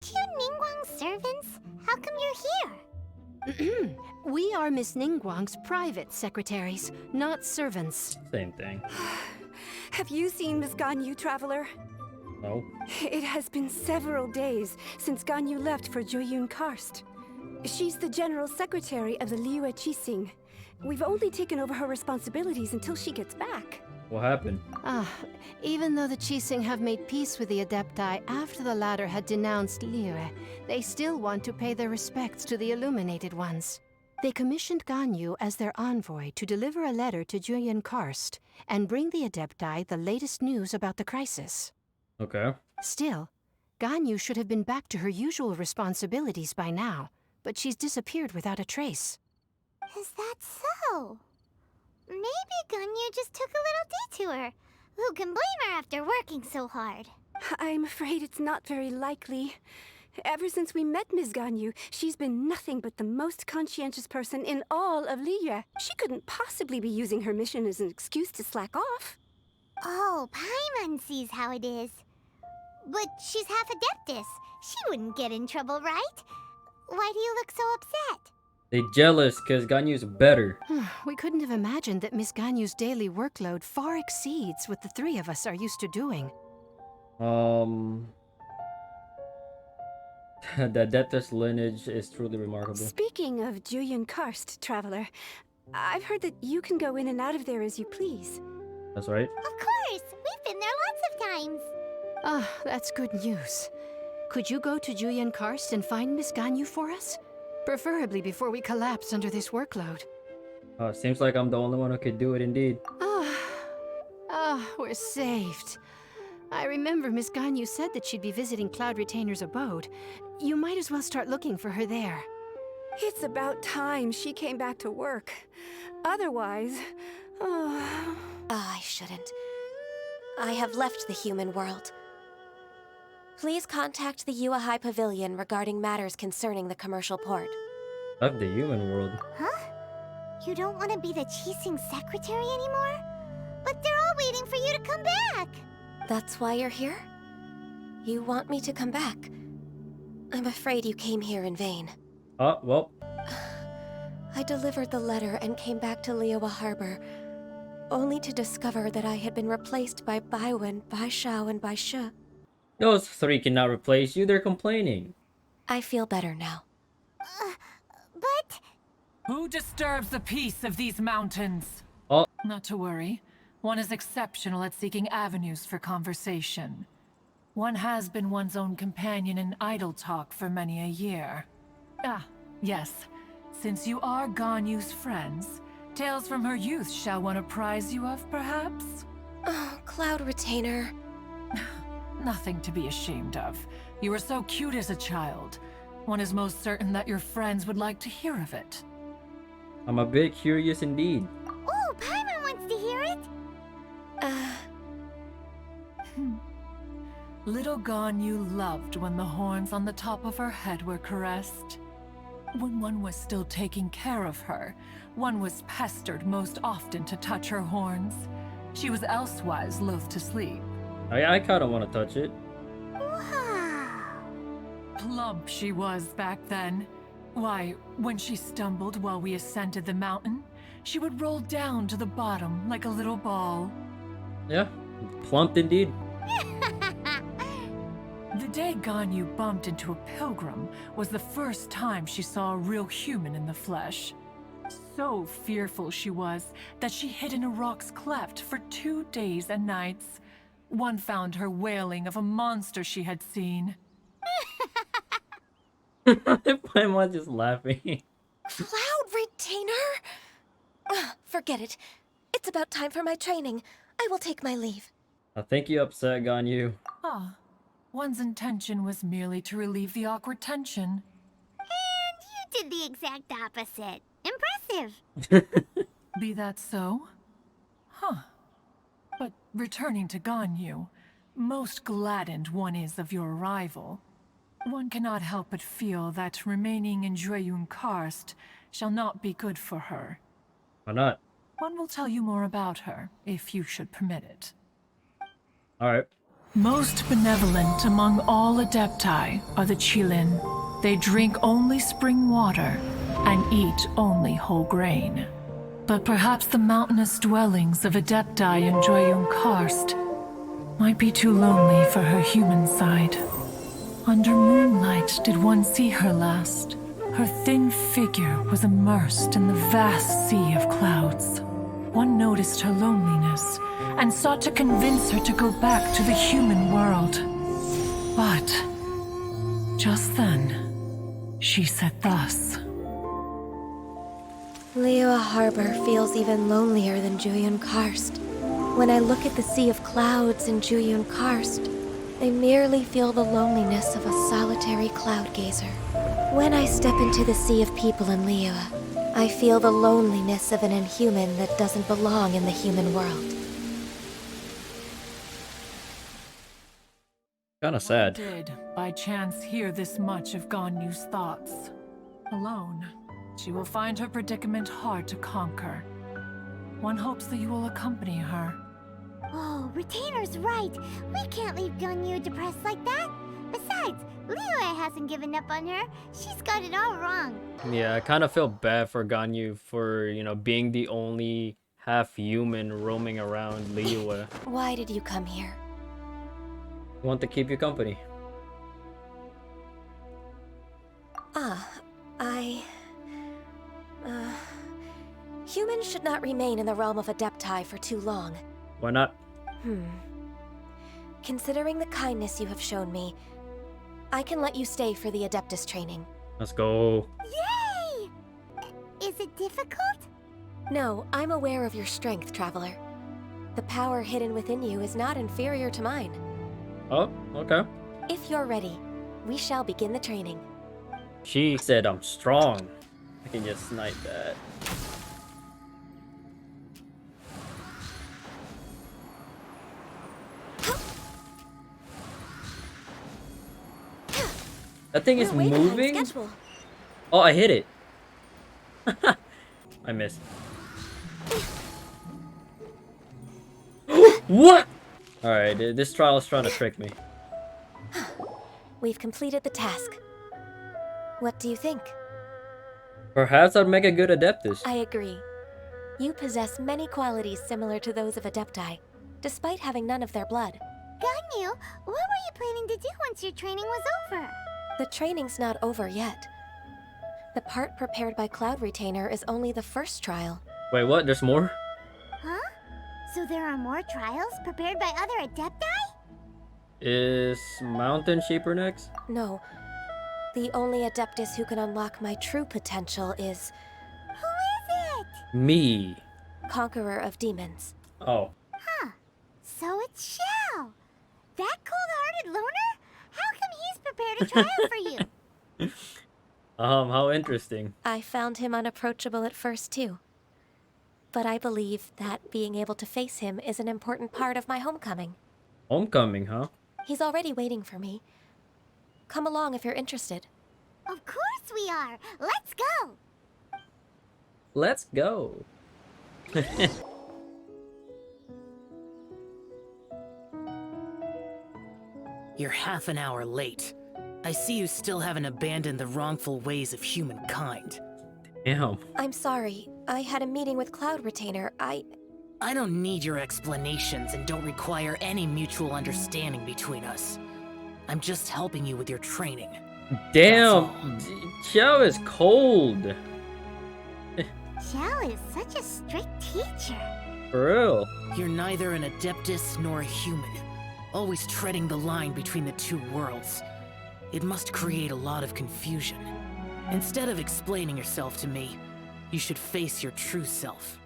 you Ningguang's servants? How come you're here? We are Miss Ningguang's private secretaries, not servants. Same thing. Have you seen Miss Ganyu, Traveler? No. It has been several days since Ganyu left for Joyun-Karst. She's the general secretary of the Liyue. We've only taken over her responsibilities until she gets back. What happened? Even though the Qixing have made peace with the Adepti after the latter had denounced Liyue, they still want to pay their respects to the Illuminated Ones. They commissioned Ganyu as their envoy to deliver a letter to Joyun-Karst and bring the Adepti the latest news about the crisis. Okay. Still, Ganyu should have been back to her usual responsibilities by now, but she's disappeared without a trace. Is that so? Maybe Ganyu just took a little detour. Who can blame her after working so hard? I'm afraid it's not very likely. Ever since we met Ms. Ganyu, she's been nothing but the most conscientious person in all of Liyue. She couldn't possibly be using her mission as an excuse to slack off. Oh, Paimon sees how it is. But she's half Adeptus. She wouldn't get in trouble, right? Why do you look so upset? They jealous because Ganyu's better. We couldn't have imagined that Miss Ganyu's daily workload far exceeds what the three of us are used to doing. The Adeptus lineage is truly remarkable. Speaking of Joyun-Karst, Traveler, I've heard that you can go in and out of there as you please. That's right. Of course! We've been there lots of times! That's good news. Could you go to Joyun-Karst and find Miss Ganyu for us? Preferably before we collapse under this workload. Seems like I'm the only one who could do it indeed. We're saved. I remember Miss Ganyu said that she'd be visiting Cloud Retainer's abode. You might as well start looking for her there. It's about time she came back to work. Otherwise... I shouldn't. I have left the human world. Please contact the Yuehai High Pavilion regarding matters concerning the commercial port. Left the human world. Huh? You don't want to be the Qixing secretary anymore? But they're all waiting for you to come back! That's why you're here? You want me to come back? I'm afraid you came here in vain. Well. I delivered the letter and came back to Liyue Harbor, only to discover that I had been replaced by Baiwen, Baishao, and Baishe. Those three cannot replace you, they're complaining. I feel better now. But... Who disturbs the peace of these mountains? Oh. Not to worry. One is exceptional at seeking avenues for conversation. One has been one's own companion in idle talk for many a year. Yes. Since you are Ganyu's friends, tales from her youth shall one apprise you of, perhaps? Oh, Cloud Retainer. Nothing to be ashamed of. You were so cute as a child. One is most certain that your friends would like to hear of it. I'm a bit curious indeed. Oh, Paimon wants to hear it! Little Ganyu loved when the horns on the top of her head were caressed. When one was still taking care of her, one was pestered most often to touch her horns. She was elsewise loath to sleep. I kinda wanna touch it. Wow! Plump she was back then. Why, when she stumbled while we ascended the mountain, she would roll down to the bottom like a little ball. Yeah, plump indeed. The day Ganyu bumped into a pilgrim was the first time she saw a real human in the flesh. So fearful she was that she hid in a rock's cleft for 2 days and nights. One found her wailing of a monster she had seen. Paimon's just laughing. Cloud Retainer? Forget it. It's about time for my training. I will take my leave. I think you upset Ganyu. One's intention was merely to relieve the awkward tension. And you did the exact opposite. Impressive! Be that so? But returning to Ganyu, most gladdened one is of your arrival. One cannot help but feel that remaining in Joyun-Karst shall not be good for her. Why not? One will tell you more about her, if you should permit it. Alright. Most benevolent among all Adepti are the Qilin. They drink only spring water and eat only whole grain. But perhaps the mountainous dwellings of Adepti in Joyun-Karst might be too lonely for her human side. Under moonlight did one see her last. Her thin figure was immersed in the vast sea of clouds. One noticed her loneliness and sought to convince her to go back to the human world. But just then, she said thus. Liyue Harbor feels even lonelier than Joyun-Karst. When I look at the sea of clouds in Joyun-Karst, I merely feel the loneliness of a solitary cloud gazer. When I step into the sea of people in Liyue, I feel the loneliness of an inhuman that doesn't belong in the human world. Kinda sad. Did, by chance, hear this much of Ganyu's thoughts. Alone, she will find her predicament hard to conquer. One hopes that you will accompany her. Oh, Retainer's right. We can't leave Ganyu depressed like that. Besides, Liyue hasn't given up on her. She's got it all wrong. Yeah, I kind of feel bad for Ganyu for, you know, being the only half-human roaming around Liyue. Why did you come here? Want to keep you company. Humans should not remain in the realm of Adepti for too long. Why not? Considering the kindness you have shown me, I can let you stay for the Adeptus training. Let's go. Yay! Is it difficult? No, I'm aware of your strength, Traveler. The power hidden within you is not inferior to mine. Oh, okay. If you're ready, we shall begin the training. She said I'm strong. I can just snipe that. That thing is We're way behind moving? schedule. Oh, I hit it. I missed. What? Alright, this trial is trying to trick me. We've completed the task. What do you think? Perhaps I'd make a good Adeptus. I agree. You possess many qualities similar to those of Adepti, despite having none of their blood. Ganyu, what were you planning to do once your training was over? The training's not over yet. The part prepared by Cloud Retainer is only the first trial. Wait, what? There's more? Huh? So there are more trials prepared by other Adepti? Is Mountain Shaper next? No. The only Adeptus who can unlock my true potential is Who is it? Me. Conqueror of Demons. Oh. Huh. So it's Xiao. That cold-hearted loner? How come he's prepared a trial for you? How interesting. I found him unapproachable at first, too. But I believe that being able to face him is an important part of my homecoming. Homecoming, huh? He's already waiting for me. Come along if you're interested. Of course we are. Let's go. Let's go. You're half an hour late. I see you still haven't abandoned the wrongful ways of humankind. Damn. I'm sorry. I had a meeting with Cloud Retainer. I don't need your explanations and don't require any mutual understanding between us. I'm just helping you with your training. Damn. Xiao is cold. Xiao is such a strict teacher. For real. You're neither an Adeptus nor a human, always treading the line between the two worlds. It must create a lot of confusion. Instead of explaining yourself to me, you should face your true self.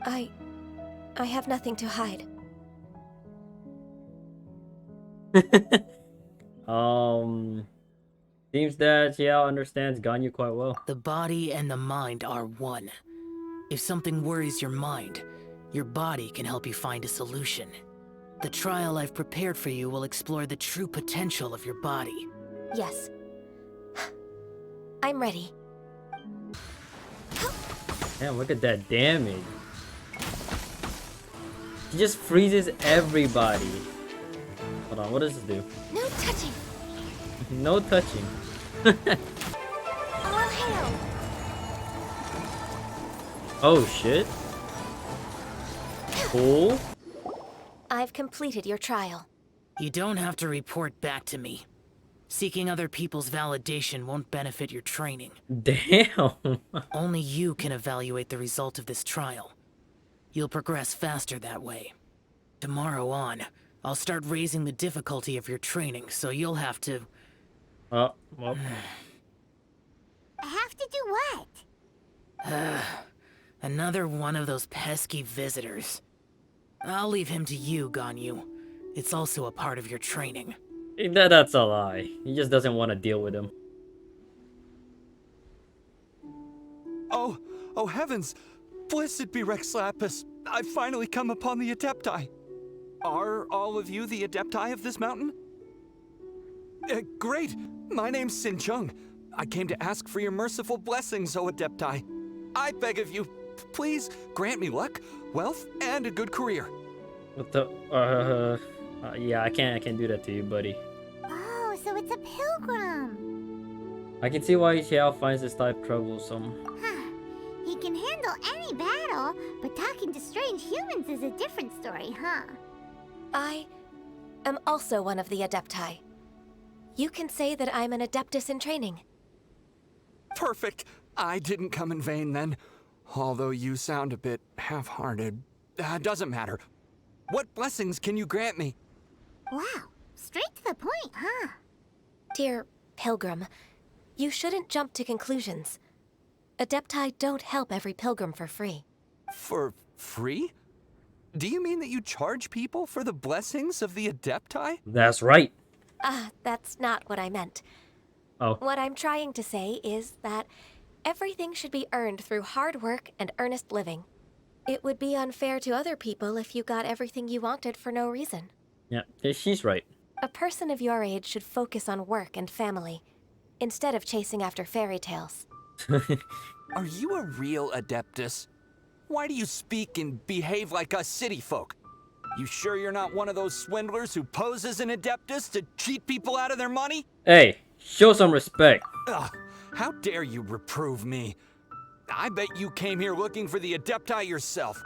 I have nothing to hide. Seems that Xiao understands Ganyu quite well. The body and the mind are one. If something worries your mind, your body can help you find a solution. The trial I've prepared for you will explore the true potential of your body. Yes. I'm ready. Damn, look at that damage. He just freezes everybody. Hold on, what does this do? No touching. No touching. All hail. Oh shit. Cool. I've completed your trial. You don't have to report back to me. Seeking other people's validation won't benefit your training. Damn. Only you can evaluate the result of this trial. You'll progress faster that way. Tomorrow on, I'll start raising the difficulty of your training, so you'll have to... Oh, well. I have to do what? Another one of those pesky visitors. I'll leave him to you, Ganyu. It's also a part of your training. That's a lie. He just doesn't want to deal with him. Oh heavens! Blessed be Rex Lapis. I've finally come upon the Adepti. Are all of you the Adepti of this mountain? Great! My name's Sin Chung. I came to ask for your merciful blessings, O Adepti. I beg of you, please grant me luck, wealth, and a good career. What the? Yeah, I can't do that to you, buddy. Oh, so it's a pilgrim. I can see why Xiao finds this type troublesome. Huh. He can handle any battle, but talking to strange humans is a different story, huh? I am also one of the Adepti. You can say that I'm an Adeptus in training. Perfect. I didn't come in vain then. Although you sound a bit half-hearted. Doesn't matter. What blessings can you grant me? Wow, straight to the point, huh? Dear Pilgrim, you shouldn't jump to conclusions. Adepti don't help every pilgrim for free. For free? Do you mean that you charge people for the blessings of the Adepti? That's right. That's not what I meant. Oh. What I'm trying to say is that everything should be earned through hard work and earnest living. It would be unfair to other people if you got everything you wanted for no reason. Yeah, she's right. A person of your age should focus on work and family, instead of chasing after fairy tales. Are you a real Adeptus? Why do you speak and behave like us city folk? You sure you're not one of those swindlers who pose as an Adeptus to cheat people out of their money? Hey, show some respect. Ugh, how dare you reprove me? I bet you came here looking for the Adepti yourself.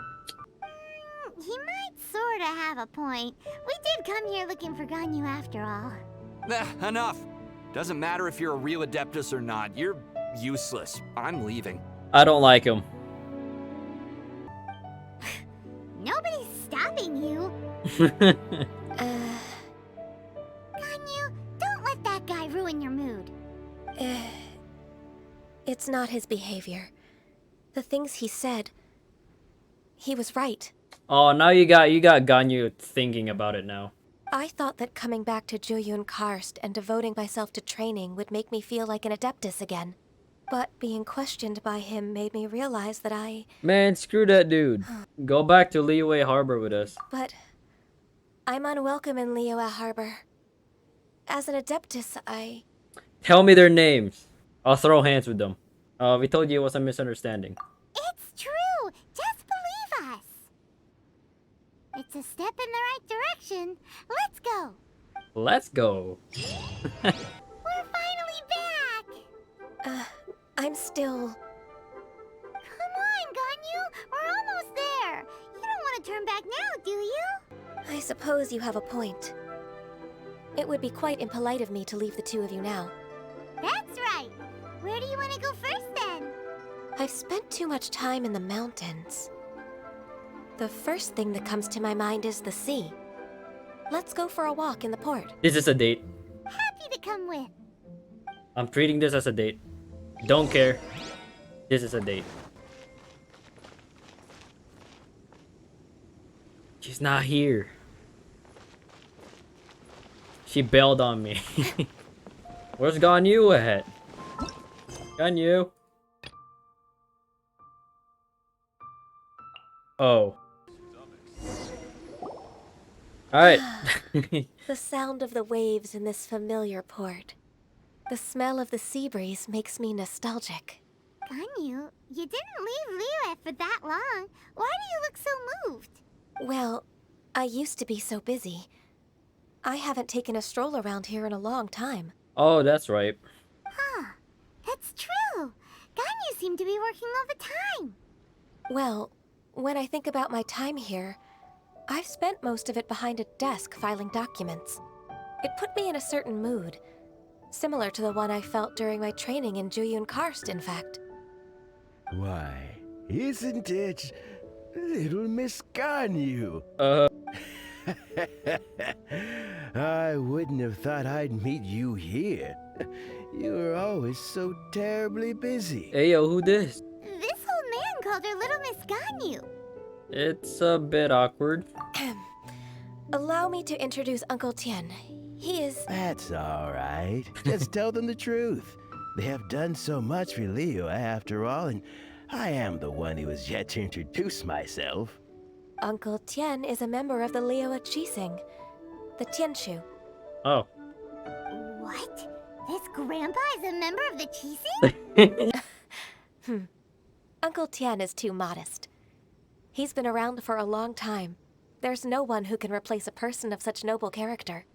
He might sorta have a point. We did come here looking for Ganyu after all. Enough. Doesn't matter if you're a real Adeptus or not. You're useless. I'm leaving. I don't like him. Nobody's stopping you. Ganyu, don't let that guy ruin your mood. It's not his behavior. The things he said, he was right. Oh, now you got Ganyu thinking about it now. I thought that coming back to Jueyun-Karst and devoting myself to training would make me feel like an Adeptus again. But being questioned by him made me realize that Man, screw that dude. Go back to Liyue Harbor with us. But I'm unwelcome in Liyue Harbor. As an Adeptus, Tell me their names. I'll throw hands with them. We told you it was a misunderstanding. It's true. Just believe us. It's a step in the right direction. Let's go. Let's go. We're finally back. I'm still... Come on, Ganyu. We're almost there. You don't want to turn back now, do you? I suppose you have a point. It would be quite impolite of me to leave the two of you now. That's right. Where do you want to go first, then? I've spent too much time in the mountains. The first thing that comes to my mind is the sea. Let's go for a walk in the port. This is a date. Happy to come with. I'm treating this as a date. Don't care. This is a date. She's not here. She bailed on me. Where's Ganyu at? Ganyu. Oh. Alright. The sound of the waves in this familiar port. The smell of the sea breeze makes me nostalgic. Ganyu, you didn't leave Liyue for that long. Why do you look so moved? Well, I used to be so busy. I haven't taken a stroll around here in a long time. Oh, that's right. Huh. That's true. Ganyu seem to be working all the time. Well, when I think about my time here, I've spent most of it behind a desk filing documents. It put me in a certain mood, similar to the one I felt during my training in Jueyun-Karst, in fact. Why, isn't it little Miss Ganyu? I wouldn't have thought I'd meet you here. You were always so terribly busy. Hey, yo, who this? This old man called her Little Miss Ganyu. It's a bit awkward. Allow me to introduce Uncle Tien. He is... That's all right. Just tell them the truth. They have done so much for Liyue after all, and I am the one who has yet to introduce myself. Uncle Tien is a member of the Liyue the Tianshu. Oh. What? This grandpa is a member of the Qixing? Uncle Tien is too modest. He's been around for a long time. There's no one who can replace a person of such noble character.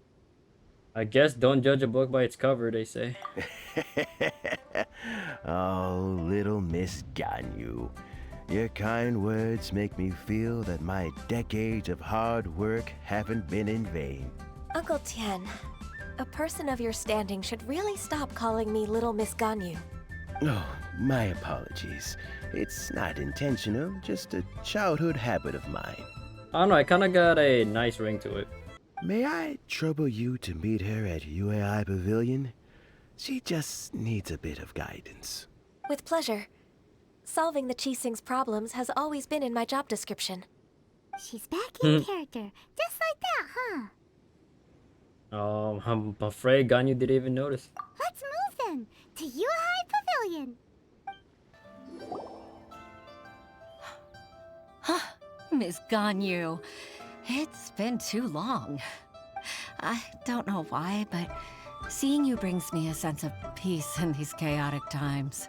I guess don't judge a book by its cover, they say. Oh, little Miss Ganyu. Your kind words make me feel that my decades of hard work haven't been in vain. Uncle Tien, a person of your standing should really stop calling me Little Miss Ganyu. Oh, my apologies. It's not intentional, just a childhood habit of mine. I don't know, it kind of got a nice ring to it. May I trouble you to meet her at UAI Pavilion? She just needs a bit of guidance. With pleasure. Solving the Qixing's problems has always been in my job description. She's back in character. Just like that, huh? I'm afraid Ganyu didn't even notice. Let's move then to UAI Pavilion. Miss Ganyu, it's been too long. I don't know why, but seeing you brings me a sense of peace in these chaotic times.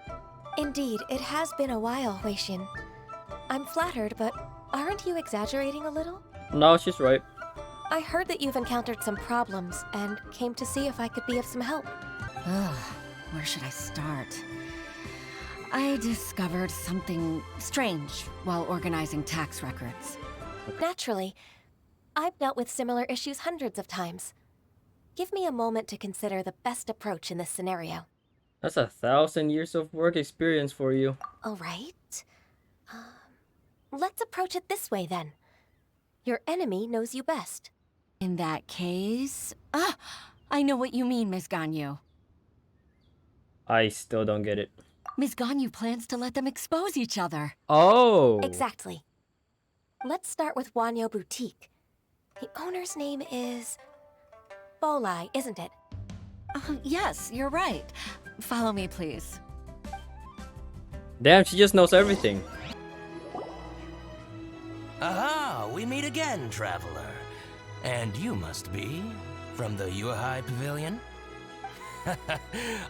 Indeed, it has been a while, Huixin. I'm flattered, but aren't you exaggerating a little? No, she's right. I heard that you've encountered some problems and came to see if I could be of some help. Ugh, where should I start? I discovered something strange while organizing tax records. Naturally. I've dealt with similar issues hundreds of times. Give me a moment to consider the best approach in this scenario. That's 1,000 years of work experience for you. All right. Let's approach it this way, then. Your enemy knows you best. In that case... I know what you mean, Miss Ganyu. I still don't get it. Miss Ganyu plans to let them expose each other. Oh! Exactly. Let's start with Wanyo Boutique. The owner's name is... Bolai, isn't it? Yes, you're right. Follow me, please. Damn, she just knows everything. Aha, we meet again, traveler. And you must be from the UAI Pavilion?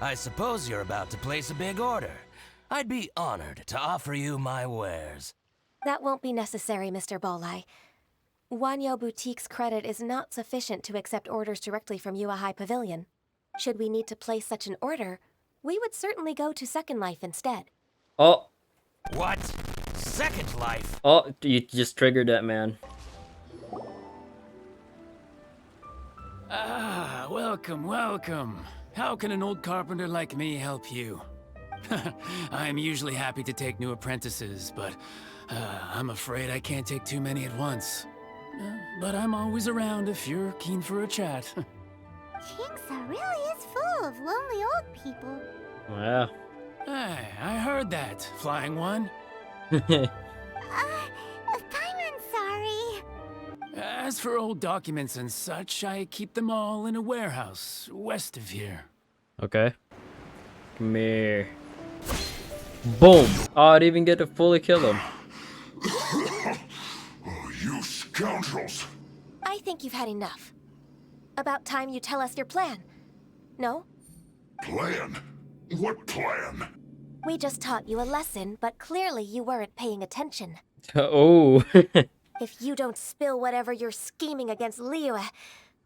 I suppose you're about to place a big order. I'd be honored to offer you my wares. That won't be necessary, Mr. Bolai. Wanyo Boutique's credit is not sufficient to accept orders directly from UAI Pavilion. Should we need to place such an order, we would certainly go to Second Life instead. Oh. What? Second Life? Oh, you just triggered that, man. Ah, welcome, welcome. How can an old carpenter like me help you? I'm usually happy to take new apprentices, but I'm afraid I can't take too many at once. But I'm always around if you're keen for a chat. Jinxa really is full of lonely old people. Yeah. Hey, I heard that, Flying One. Paimon's sorry. As for old documents and such, I keep them all in a warehouse west of here. Okay. Come here. Boom! Oh, I didn't even get to fully kill him. You scoundrels! I think you've had enough. About time you tell us your plan. No? Plan? What plan? We just taught you a lesson, but clearly you weren't paying attention. Oh. If you don't spill whatever you're scheming against Liyue,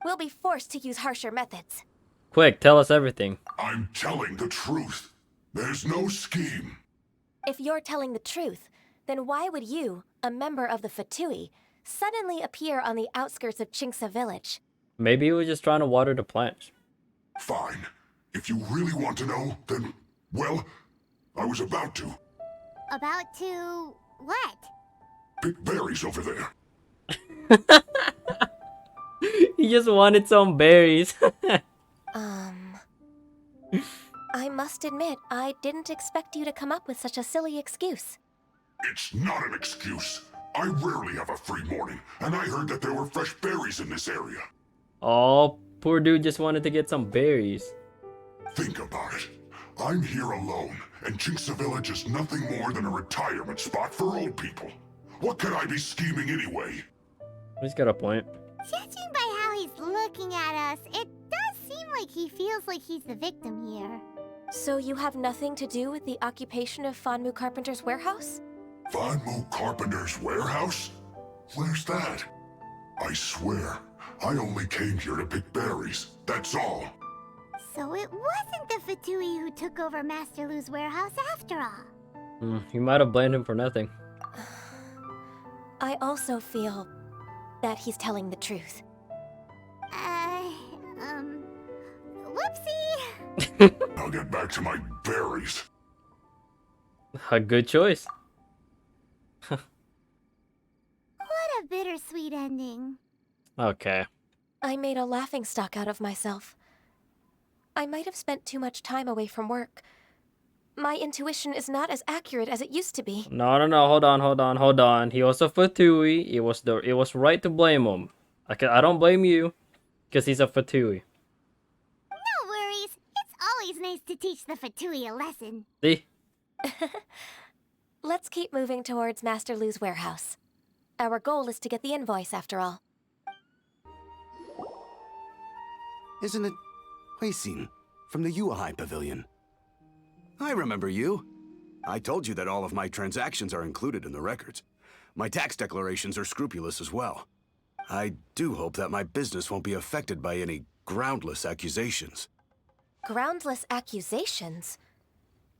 we'll be forced to use harsher methods. Quick, tell us everything. I'm telling the truth. There's no scheme. If you're telling the truth, then why would you, a member of the Fatui, suddenly appear on the outskirts of Chinksa village? Maybe he was just trying to water the plants. Fine. If you really want to know, then, well, I was about to. About to what? Pick berries over there. He just wanted some berries. I must admit, I didn't expect you to come up with such a silly excuse. It's not an excuse. I rarely have a free morning, and I heard that there were fresh berries in this area. Oh, poor dude just wanted to get some berries. Think about it. I'm here alone, and Chinksa Village is nothing more than a retirement spot for old people. What could I be scheming anyway? He's got a point. Judging by how he's looking at us, it does seem like he feels like he's the victim here. So you have nothing to do with the occupation of Fanmu Carpenter's warehouse? Fanmu Carpenter's warehouse? Where's that? I swear, I only came here to pick berries, that's all. So it wasn't the Fatui who took over Master Lu's warehouse after all. You might have blamed him for nothing. I also feel that he's telling the truth. Whoopsie! I'll get back to my berries. A good choice. What a bittersweet ending. Okay. I made a laughingstock out of myself. I might have spent too much time away from work. My intuition is not as accurate as it used to be. No. Hold on. He was a Fatui. It was right to blame him. I don't blame you, because he's a Fatui. No worries. It's always nice to teach the Fatui a lesson. See? Let's keep moving towards Master Lu's warehouse. Our goal is to get the invoice, after all. Isn't it Huixin from the Yuehai Pavilion? I remember you. I told you that all of my transactions are included in the records. My tax declarations are scrupulous as well. I do hope that my business won't be affected by any groundless accusations. Groundless accusations?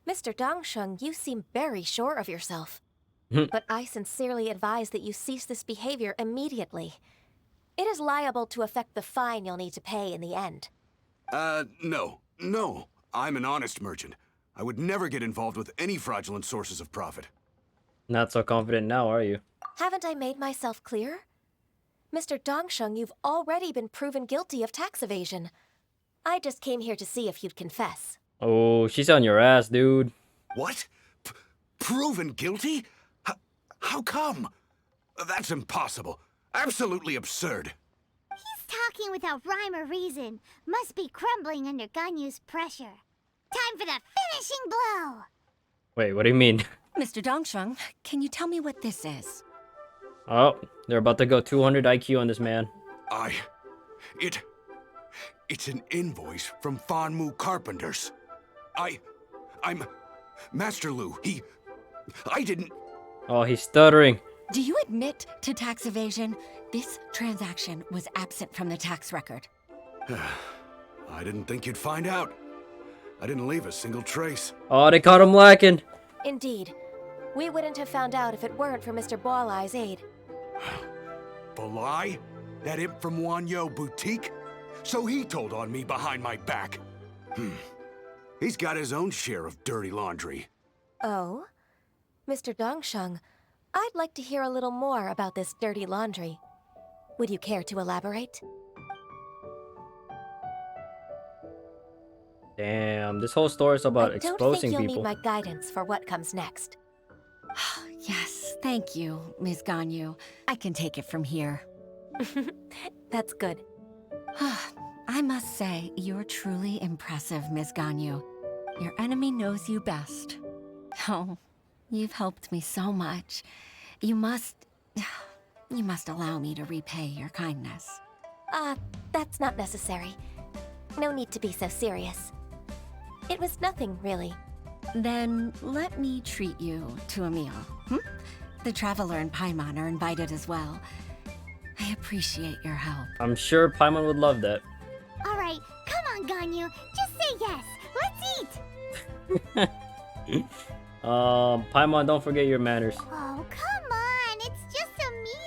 Mr. Dongsheng, you seem very sure of yourself. But I sincerely advise that you cease this behavior immediately. It is liable to affect the fine you'll need to pay in the end. No. I'm an honest merchant. I would never get involved with any fraudulent sources of profit. Not so confident now, are you? Haven't I made myself clear? Mr. Dongsheng, you've already been proven guilty of tax evasion. I just came here to see if you'd confess. Oh, she's on your ass, dude. What? Proven guilty? How come? That's impossible. Absolutely absurd. He's talking without rhyme or reason. Must be crumbling under Ganyu's pressure. Time for the finishing blow! Wait, what do you mean? Mr. Dongsheng, can you tell me what this is? Oh, they're about to go 200 IQ on this man. It's an invoice from Fanmu Carpenters. I'm Master Lu. I didn't... Oh, he's stuttering. Do you admit to tax evasion? This transaction was absent from the tax record. I didn't think you'd find out. I didn't leave a single trace. Oh, they caught him lacking. Indeed. We wouldn't have found out if it weren't for Mr. Boalai's aid. Boalai? That imp from Wanyo Boutique? So he told on me behind my back. He's got his own share of dirty laundry. Oh? Mr. Dongsheng, I'd like to hear a little more about this dirty laundry. Would you care to elaborate? Damn, this whole story is about exposing people. I don't think you'll need my guidance for what comes next. Yes, thank you, Ms. Ganyu. I can take it from here. That's good. I must say, you're truly impressive, Ms. Ganyu. Your enemy knows you best. Oh, you've helped me so much. You must allow me to repay your kindness. That's not necessary. No need to be so serious. It was nothing, really. Then let me treat you to a meal. The Traveler and Paimon are invited as well. I appreciate your help. I'm sure Paimon would love that. All right, come on, Ganyu. Just say yes. Let's eat. Paimon, don't forget your manners. Oh, come on. It's just a meal.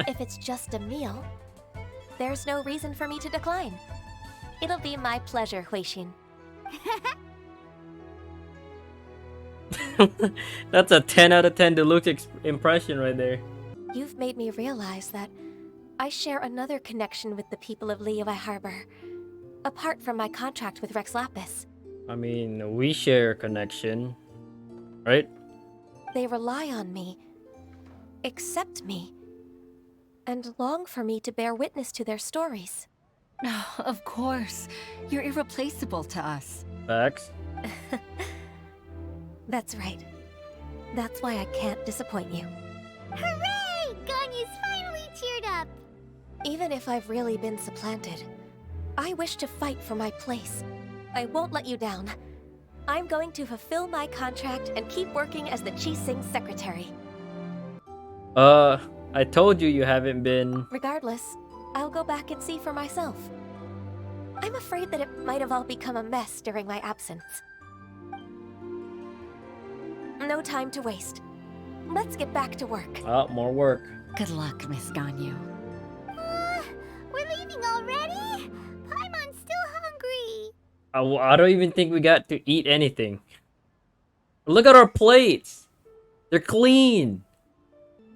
If it's just a meal, there's no reason for me to decline. It'll be my pleasure, Huixin. That's a 10 out of 10 deluxe impression right there. You've made me realize that I share another connection with the people of Liyue Harbor, apart from my contract with Rex Lapis. I mean, we share a connection, right? They rely on me, accept me, and long for me to bear witness to their stories. Oh, of course. You're irreplaceable to us. Facts. That's right. That's why I can't disappoint you. Hooray! Ganyu's finally cheered up. Even if I've really been supplanted, I wish to fight for my place. I won't let you down. I'm going to fulfill my contract and keep working as the Qixing secretary. I told you haven't been... Regardless, I'll go back and see for myself. I'm afraid that it might have all become a mess during my absence. No time to waste. Let's get back to work. Oh, more work. Good luck, Miss Ganyu. We're leaving already? Paimon's still hungry. I don't even think we got to eat anything. Look at our plates. They're clean.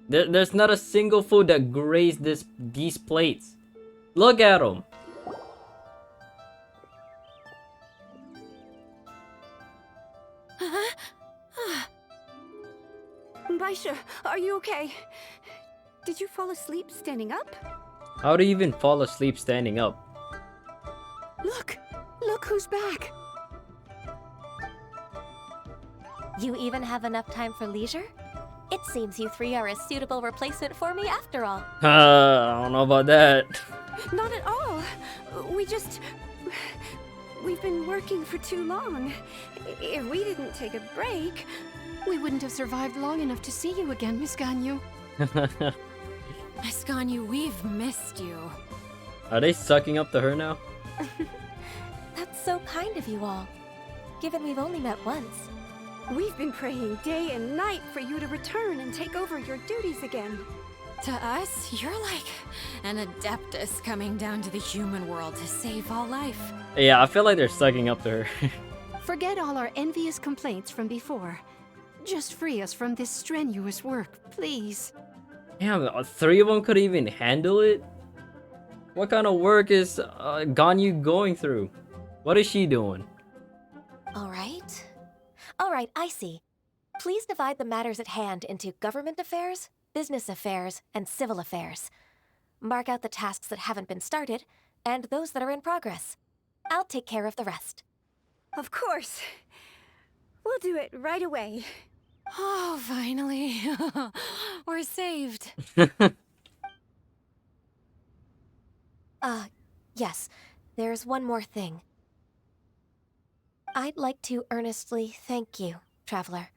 There's not a single food that grazed these plates. Look at them. Baisha, are you okay? Did you fall asleep standing up? How do you even fall asleep standing up? Look! Look who's back! You even have enough time for leisure? It seems you three are a suitable replacement for me after all. I don't know about that. Not at all. We've been working for too long. If we didn't take a break... We wouldn't have survived long enough to see you again, Miss Ganyu. Miss Ganyu, we've missed you. Are they sucking up to her now? That's so kind of you all, given we've only met once. We've been praying day and night for you to return and take over your duties again. To us, you're like an adeptus coming down to the human world to save all life. Yeah, I feel like they're sucking up to her. Forget all our envious complaints from before. Just free us from this strenuous work, please. Damn, 3 of them could even handle it? What kind of work is Ganyu going through? What is she doing? All right, I see. Please divide the matters at hand into government affairs, business affairs, and civil affairs. Mark out the tasks that haven't been started, and those that are in progress. I'll take care of the rest. Of course. We'll do it right away. Oh, finally. We're saved. Yes. There's one more thing. I'd like to earnestly thank you, Traveler.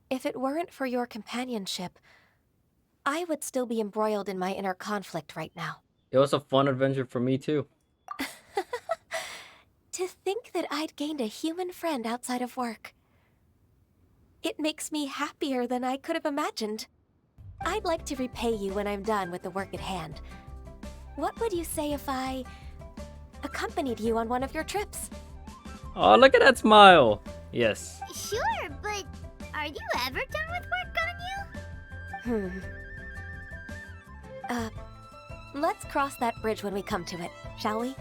If it weren't for your companionship, I would still be embroiled in my inner conflict right now. It was a fun adventure for me too. To think that I'd gained a human friend outside of work. It makes me happier than I could have imagined. I'd like to repay you when I'm done with the work at hand. What would you say if I accompanied you on one of your trips? Oh, look at that smile. Yes. Sure, but are you ever done with work, Ganyu? Let's cross that bridge when we come to it, shall we?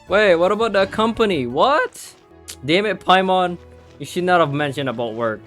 Wait, what about the company? What? Damn it, Paimon. You should not have mentioned about work.